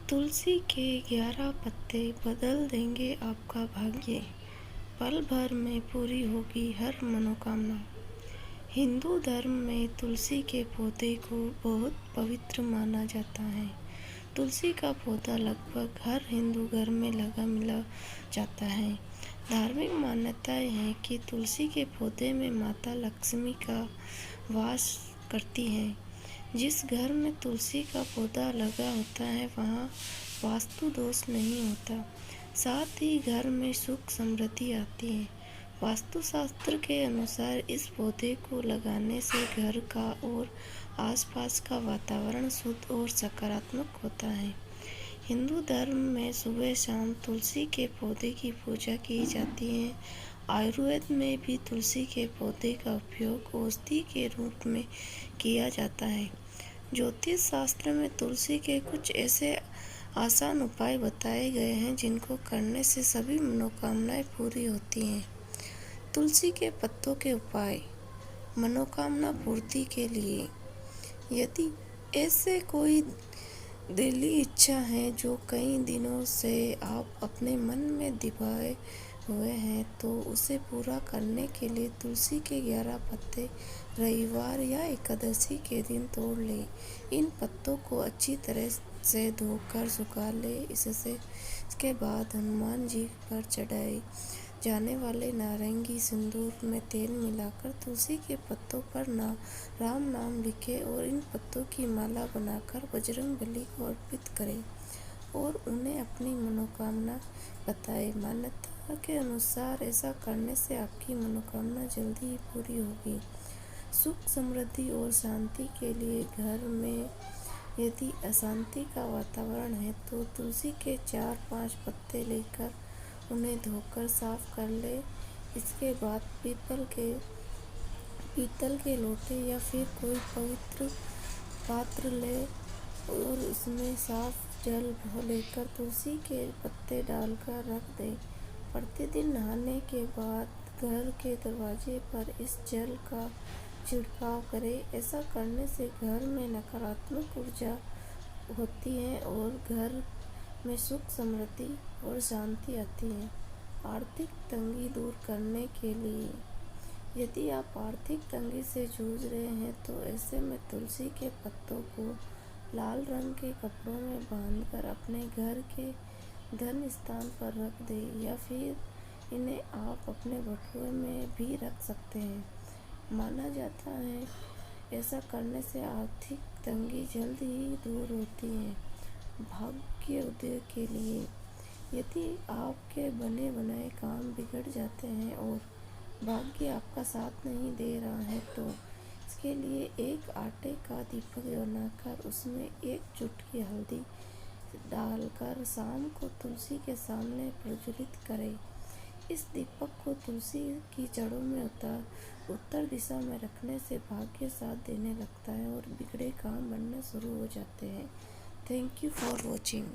तुलसी के 11 पत्ते बदल देंगे आपका भाग्य, पल भर में पूरी होगी हर मनोकामना। हिंदू धर्म में तुलसी के पौधे को बहुत पवित्र माना जाता है। तुलसी का पौधा लगभग हर हिंदू घर में लगा मिला जाता है। धार्मिक मान्यताएं हैं कि तुलसी के पौधे में माता लक्ष्मी का वास करती है। जिस घर में तुलसी का पौधा लगा होता है वहाँ वास्तु दोष नहीं होता, साथ ही घर में सुख समृद्धि आती है। वास्तुशास्त्र के अनुसार इस पौधे को लगाने से घर का और आसपास का वातावरण शुद्ध और सकारात्मक होता है। हिंदू धर्म में सुबह शाम तुलसी के पौधे की पूजा की जाती है। आयुर्वेद में भी तुलसी के पौधे का उपयोग औषधि के रूप में किया जाता है। ज्योतिष शास्त्र में तुलसी के कुछ ऐसे आसान उपाय बताए गए हैं जिनको करने से सभी मनोकामनाएं पूरी होती हैं। तुलसी के पत्तों के उपाय मनोकामना पूर्ति के लिए। यदि ऐसे कोई दिली इच्छा है जो कई दिनों से आप अपने मन में दबाए हुए हैं तो उसे पूरा करने के लिए तुलसी के 11 पत्ते रविवार या एकादशी के दिन तोड़ लें। इन पत्तों को अच्छी तरह से धोकर सुखा लें। इसके बाद हनुमान जी पर चढ़ाए जाने वाले नारंगी सिंदूर में तेल मिलाकर तुलसी के पत्तों पर राम नाम लिखें और इन पत्तों की माला बनाकर बजरंगबली को अर्पित करें और उन्हें अपनी मनोकामना बताएं। मान्यता के अनुसार ऐसा करने से आपकी मनोकामना जल्दी ही पूरी होगी। सुख समृद्धि और शांति के लिए घर में यदि अशांति का वातावरण है तो तुलसी के 4-5 पत्ते लेकर उन्हें धोकर साफ कर ले। इसके बाद पीतल के लोटे या फिर कोई पवित्र पात्र ले और उसमें साफ जल लेकर तुलसी के पत्ते डालकर रख दें। प्रतिदिन नहाने के बाद घर के दरवाजे पर इस जल का छिड़काव करें। ऐसा करने से घर में नकारात्मक ऊर्जा होती है और घर में सुख समृद्धि और शांति आती है। आर्थिक तंगी दूर करने के लिए। यदि आप आर्थिक तंगी से जूझ रहे हैं तो ऐसे में तुलसी के पत्तों को लाल रंग के कपड़ों में बांधकर अपने घर के धन स्थान पर रख दें या फिर इन्हें आप अपने बटुए में भी रख सकते हैं। माना जाता है ऐसा करने से आर्थिक तंगी जल्द ही दूर होती है। भाग्य उदय के लिए। यदि आपके बने बनाए काम बिगड़ जाते हैं और भाग्य आपका साथ नहीं दे रहा है तो इसके लिए एक आटे का दीपक बनाकर उसमें एक चुटकी हल्दी डालकर शाम को तुलसी के सामने प्रज्वलित करें। इस दीपक को तुलसी की जड़ों में उत्तर दिशा में रखने से भाग्य साथ देने लगता है और बिगड़े काम बनना शुरू हो जाते हैं। Thank you for watching.